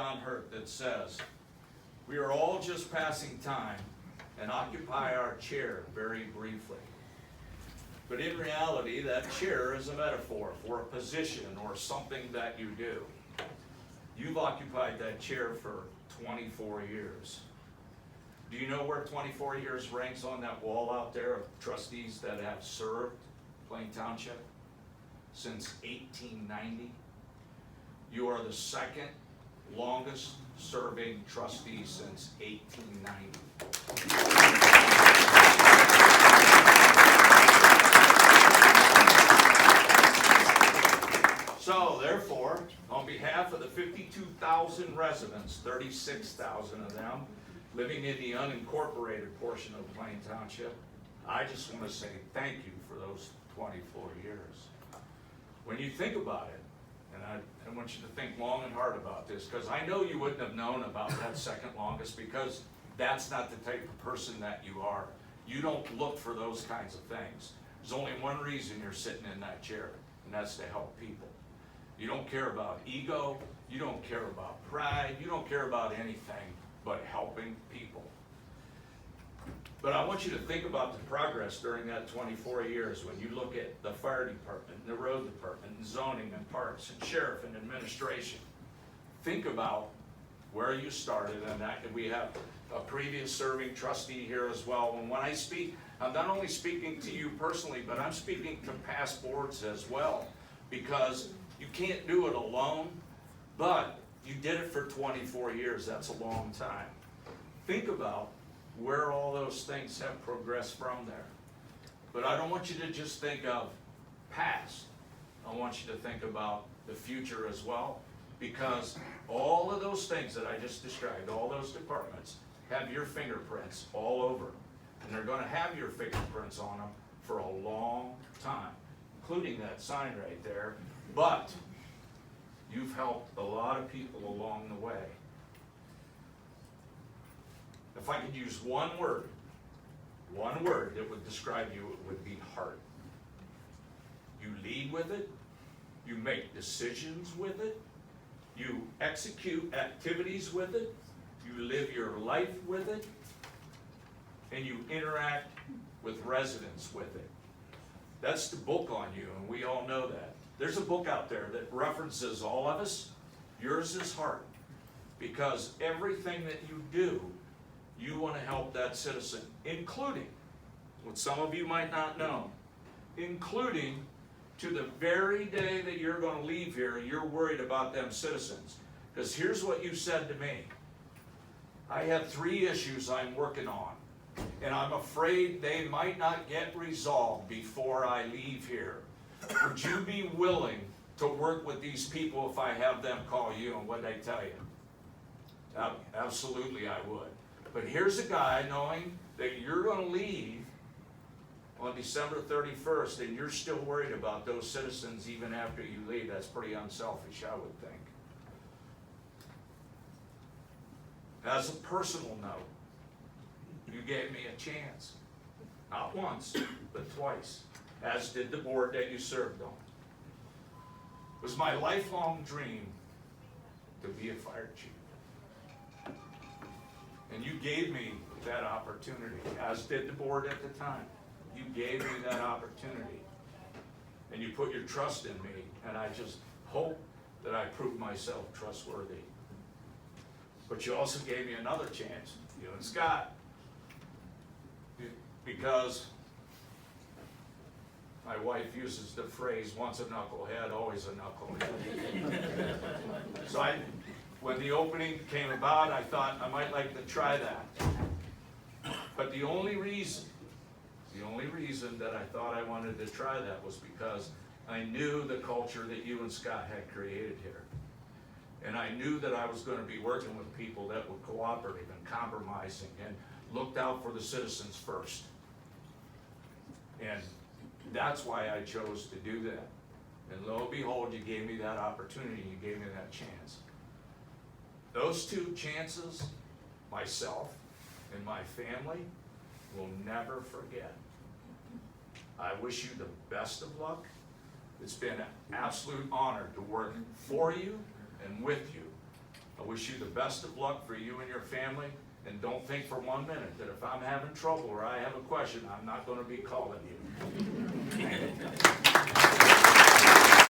John Hurt that says, "We are all just passing time and occupy our chair very briefly." But in reality, that chair is a metaphor for a position or something that you do. You've occupied that chair for 24 years. Do you know where 24 years ranks on that wall out there of trustees that have served Plain Township? Since 1890. You are the second longest serving trustee since 1890. So therefore, on behalf of the 52,000 residents, 36,000 of them living in the unincorporated portion of Plain Township, I just want to say thank you for those 24 years. When you think about it, and I want you to think long and hard about this, because I know you wouldn't have known about that second longest, because that's not the type of person that you are. You don't look for those kinds of things. There's only one reason you're sitting in that chair, and that's to help people. You don't care about ego, you don't care about pride, you don't care about anything but helping people. But I want you to think about the progress during that 24 years when you look at the fire department, and the road department, and zoning, and parks, and sheriff, and administration. Think about where you started, and that we have a previous serving trustee here as well. And when I speak, I'm not only speaking to you personally, but I'm speaking to past boards as well, because you can't do it alone, but you did it for 24 years. That's a long time. Think about where all those things have progressed from there. But I don't want you to just think of past. I want you to think about the future as well, because all of those things that I just described, all those departments, have your fingerprints all over. And they're going to have your fingerprints on them for a long time, including that sign right there. But you've helped a lot of people along the way. If I could use one word that would describe you, it would be heart. You lead with it, you make decisions with it, you execute activities with it, you live your life with it, and you interact with residents with it. That's the book on you, and we all know that. There's a book out there that references all of us. Yours is heart, because everything that you do, you want to help that citizen, including, what some of you might not know, including to the very day that you're going to leave here, you're worried about them citizens. Because here's what you said to me. I have 3 issues I'm working on, and I'm afraid they might not get resolved before I leave here. Would you be willing to work with these people if I have them call you? And what did I tell you? Absolutely I would. But here's a guy knowing that you're going to leave on December 31st and you're still worried about those citizens even after you leave. That's pretty unselfish, I would think. As a personal note, you gave me a chance. Not once, but twice. As did the board that you served on. It was my lifelong dream to be a fire chief. And you gave me that opportunity, as did the board at the time. You gave me that opportunity. And you put your trust in me, and I just hope that I prove myself trustworthy. But you also gave me another chance, you and Scott, because my wife uses the phrase, once a knucklehead, always a knucklehead. So when the opening came about, I thought I might like to try that. But the only reason that I thought I wanted to try that was because I knew the culture that you and Scott had created here. And I knew that I was going to be working with people that were cooperative and compromising and looked out for the citizens first. And that's why I chose to do that. And lo and behold, you gave me that opportunity, you gave me that chance. Those 2 chances, myself and my family will never forget. I wish you the best of luck. It's been an absolute honor to work for you and with you. I wish you the best of luck for you and your family, and don't think for 1 minute that if I'm having trouble or I have a question, I'm not gonna be calling you.